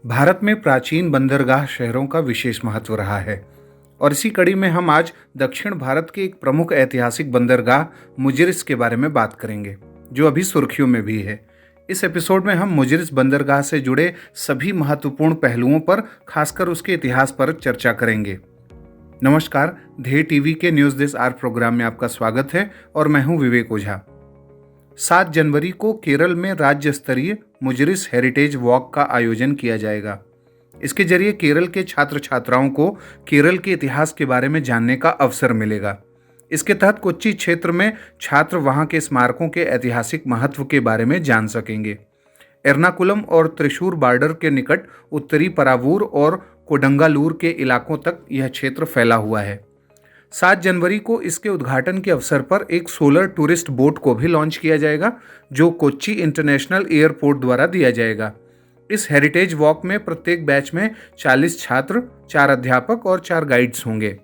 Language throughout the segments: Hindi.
भारत में प्राचीन बंदरगाह शहरों का विशेष महत्व रहा है और इसी कड़ी में हम आज दक्षिण भारत के एक प्रमुख ऐतिहासिक बंदरगाह मुजिरिस के बारे में बात करेंगे, जो अभी सुर्खियों में भी है। इस एपिसोड में हम मुजिरिस बंदरगाह से जुड़े सभी महत्वपूर्ण पहलुओं पर, खासकर उसके इतिहास पर चर्चा करेंगे। नमस्कार, ध्येय टीवी के न्यूज़ दिस आवर प्रोग्राम में आपका स्वागत है और मैं हूं विवेक ओझा। 7 जनवरी को केरल में राज्य स्तरीय मुजिरिस हेरिटेज वॉक का आयोजन किया जाएगा। इसके जरिए केरल के छात्र छात्राओं को केरल के इतिहास के बारे में जानने का अवसर मिलेगा। इसके तहत कोच्चि क्षेत्र में छात्र वहां के स्मारकों के ऐतिहासिक महत्व के बारे में जान सकेंगे। एर्नाकुलम और त्रिशूर बॉर्डर के निकट उत्तरी परावूर और कोडंगालूर के इलाकों तक यह क्षेत्र फैला हुआ है। 7 जनवरी को इसके उद्घाटन के अवसर पर एक सोलर टूरिस्ट बोट को भी लॉन्च किया जाएगा, जो कोच्चि इंटरनेशनल एयरपोर्ट द्वारा दिया जाएगा। इस हेरिटेज वॉक में प्रत्येक बैच में 40 छात्र, 4 अध्यापक और 4 गाइड्स होंगे।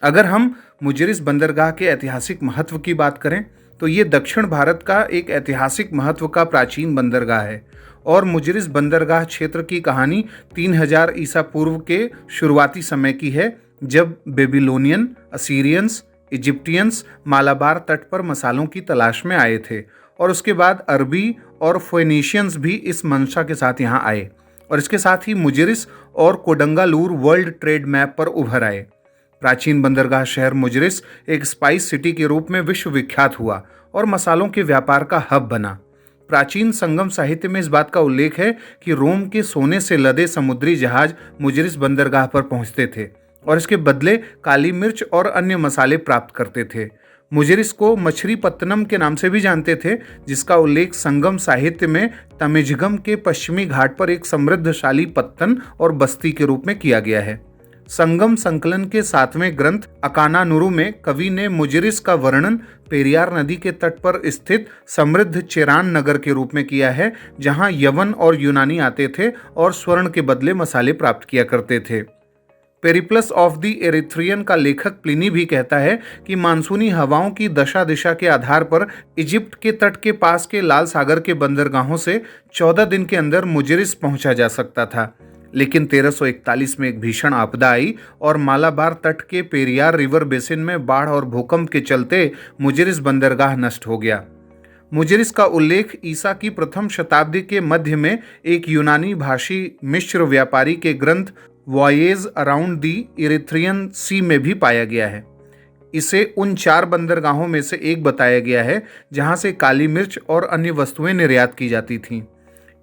अगर हम मुजिरिस बंदरगाह के ऐतिहासिक महत्व की बात करें तो ये दक्षिण भारत का एक ऐतिहासिक महत्व का प्राचीन बंदरगाह है और मुजिरिस बंदरगाह क्षेत्र की कहानी 3000 ईसा पूर्व के शुरुआती समय की है, जब बेबीलोनियन, असीरियंस, इजिप्टियंस मालाबार तट पर मसालों की तलाश में आए थे और उसके बाद अरबी और फोनिशियंस भी इस मंशा के साथ यहाँ आए और इसके साथ ही मुजिरिस और कोडंगालूर वर्ल्ड ट्रेड मैप पर उभर आए। प्राचीन बंदरगाह शहर मुजिरिस एक स्पाइस सिटी के रूप में विश्व विख्यात हुआ और मसालों के व्यापार का हब बना। प्राचीन संगम साहित्य में इस बात का उल्लेख है कि रोम के सोने से लदे समुद्री जहाज मुजिरिस बंदरगाह पर पहुंचते थे और इसके बदले काली मिर्च और अन्य मसाले प्राप्त करते थे। मुजिरिस को मछलीपत्तनम के नाम से भी जानते थे, जिसका उल्लेख संगम साहित्य में तमिज़गम के पश्चिमी घाट पर एक समृद्धशाली पत्तन और बस्ती के रूप में किया गया है। संगम संकलन के 7वें ग्रंथ अकानानुरु में कवि ने मुजिरिस का वर्णन पेरियार नदी के तट पर स्थित समृद्ध चेरान नगर के रूप में किया है, जहां यवन और यूनानी आते थे और स्वर्ण के बदले मसाले प्राप्त किया करते थे। पेरिप्लस ऑफ द एरिथ्रियन का लेखक प्लिनी भी कहता है कि मानसूनी हवाओं की दशा दिशा के आधार पर इजिप्ट के तट के पास के लाल सागर के बंदरगाहों से 14 दिन के अंदर मुजिरिस पहुंचा जा सकता था, लेकिन 1341 में एक भीषण आपदा आई और मालाबार तट के पेरियार रिवर बेसिन में बाढ़ और भूकंप के चलते मुजिरिस बंदरगाह नष्ट हो गया। मुजिरिस का उल्लेख ईसा की प्रथम शताब्दी के मध्य में एक यूनानी भाषी मिस्र व्यापारी के ग्रंथ वॉयेज अराउंड दी इरिथ्रियन सी में भी पाया गया है। इसे उन 4 बंदरगाहों में से एक बताया गया है जहां से काली मिर्च और अन्य वस्तुएं निर्यात की जाती थीं।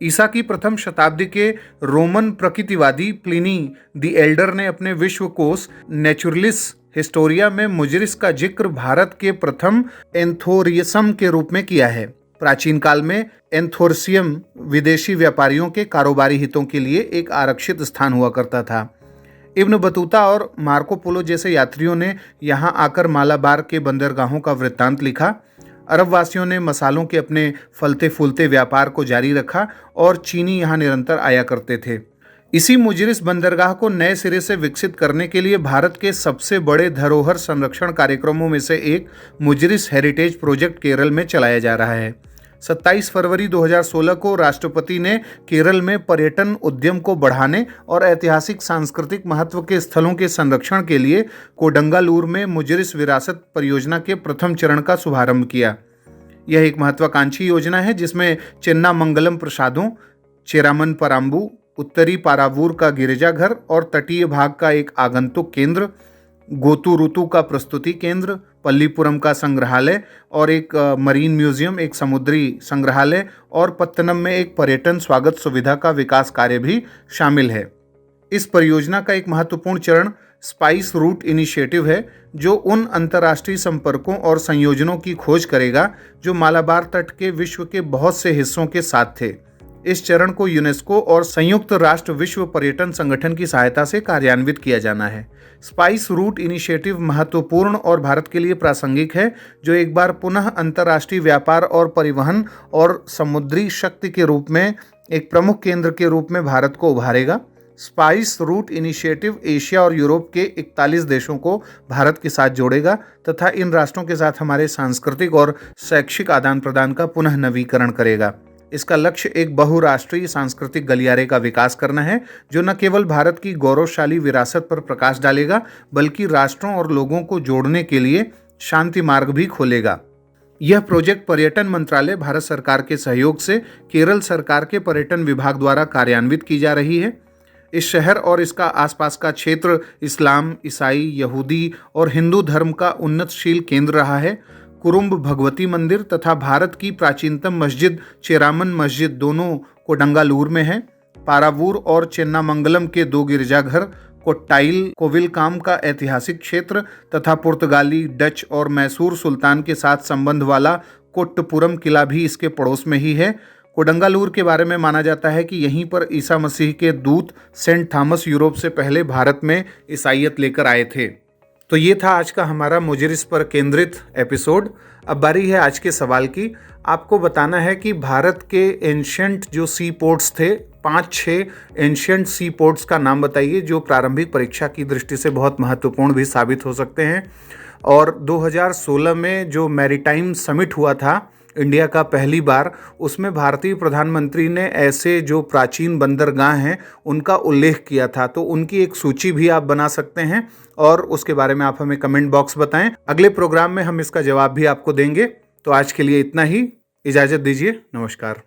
ईसा की प्रथम शताब्दी के रोमन प्रकृतिवादी प्लिनी द एल्डर ने अपने विश्वकोश नेचुरलिस हिस्टोरिया में मुजिरिस का जिक्र भारत के प्रथम एंथोरियसम के रूप में किया है। प्राचीन काल में एंथोरसियम विदेशी व्यापारियों के कारोबारी हितों के लिए एक आरक्षित स्थान हुआ करता था। इब्न बतूता और मार्को पोलो जैसे यात्रियों ने यहाँ आकर मालाबार के बंदरगाहों का वृत्तांत लिखा। अरब वासियों ने मसालों के अपने फलते फूलते व्यापार को जारी रखा और चीनी यहाँ निरंतर आया करते थे। इसी मुजिरिस बंदरगाह को नए सिरे से विकसित करने के लिए भारत के सबसे बड़े धरोहर संरक्षण कार्यक्रमों में से एक मुजिरिस हेरिटेज प्रोजेक्ट केरल में चलाया जा रहा है। 27 फरवरी 2016 को राष्ट्रपति ने केरल में पर्यटन उद्यम को बढ़ाने और ऐतिहासिक सांस्कृतिक महत्व के स्थलों के संरक्षण के लिए कोडंगालूर में मुजिरिस विरासत परियोजना के प्रथम चरण का शुभारंभ किया। यह एक महत्वाकांक्षी योजना है जिसमें चेन्नामंगलम प्रसादों, चेरामन पराम्बू, उत्तरी पारावूर का गिरजाघर और तटीय भाग का एक आगंतुक केंद्र, गोतुरुतु का प्रस्तुति केंद्र, पल्लीपुरम का संग्रहालय और एक मरीन म्यूजियम, एक समुद्री संग्रहालय और पत्तनम में एक पर्यटन स्वागत सुविधा का विकास कार्य भी शामिल है। इस परियोजना का एक महत्वपूर्ण चरण स्पाइस रूट इनिशिएटिव है, जो उन अंतर्राष्ट्रीय संपर्कों और संयोजनों की खोज करेगा जो मालाबार तट के विश्व के बहुत से हिस्सों के साथ थे। इस चरण को यूनेस्को और संयुक्त राष्ट्र विश्व पर्यटन संगठन की सहायता से कार्यान्वित किया जाना है। स्पाइस रूट इनिशिएटिव महत्वपूर्ण और भारत के लिए प्रासंगिक है, जो एक बार पुनः अंतर्राष्ट्रीय व्यापार और परिवहन और समुद्री शक्ति के रूप में एक प्रमुख केंद्र के रूप में भारत को उभारेगा। स्पाइस रूट इनिशिएटिव एशिया और यूरोप के 41 देशों को भारत के साथ जोड़ेगा तथा इन राष्ट्रों के साथ हमारे सांस्कृतिक और शैक्षिक आदान प्रदान का पुनः नवीकरण करेगा। इसका लक्ष्य एक बहुराष्ट्रीय सांस्कृतिक गलियारे का विकास करना है, जो न केवल भारत की गौरवशाली विरासत पर प्रकाश डालेगा, बल्कि राष्ट्रों और लोगों को जोड़ने के लिए शांति मार्ग भी खोलेगा। यह प्रोजेक्ट पर्यटन मंत्रालय, भारत सरकार के सहयोग से केरल सरकार के पर्यटन विभाग द्वारा कार्यान्वित की जा रही है। इस शहर और इसका आसपास का क्षेत्र इस्लाम, ईसाई, यहूदी और हिंदू धर्म का उन्नतशील केंद्र रहा है। कुरुम्ब भगवती मंदिर तथा भारत की प्राचीनतम मस्जिद चेरामन मस्जिद दोनों कोडंगालूर में है। पारावूर और चेन्नामंगलम के 2 गिरजाघर, कोट्टाइल कोविलकाम का ऐतिहासिक क्षेत्र तथा पुर्तगाली, डच और मैसूर सुल्तान के साथ संबंध वाला कोट्टपुरम किला भी इसके पड़ोस में ही है। कोडंगालूर के बारे में माना जाता है कि यहीं पर ईसा मसीह के दूत सेंट थॉमस यूरोप से पहले भारत में ईसाइयत लेकर आए थे। तो ये था आज का हमारा मुजिरिस पर केंद्रित एपिसोड। अब बारी है आज के सवाल की। आपको बताना है कि भारत के एंशियंट जो सी पोर्ट्स थे, 5-6 एंशियंट सी पोर्ट्स का नाम बताइए जो प्रारंभिक परीक्षा की दृष्टि से बहुत महत्वपूर्ण भी साबित हो सकते हैं। और 2016 में जो मैरीटाइम समिट हुआ था इंडिया का पहली बार, उसमें भारतीय प्रधानमंत्री ने ऐसे जो प्राचीन बंदरगाह हैं उनका उल्लेख किया था। तो उनकी एक सूची भी आप बना सकते हैं और उसके बारे में आप हमें कमेंट बॉक्स बताएं। अगले प्रोग्राम में हम इसका जवाब भी आपको देंगे। तो आज के लिए इतना ही, इजाज़त दीजिए, नमस्कार।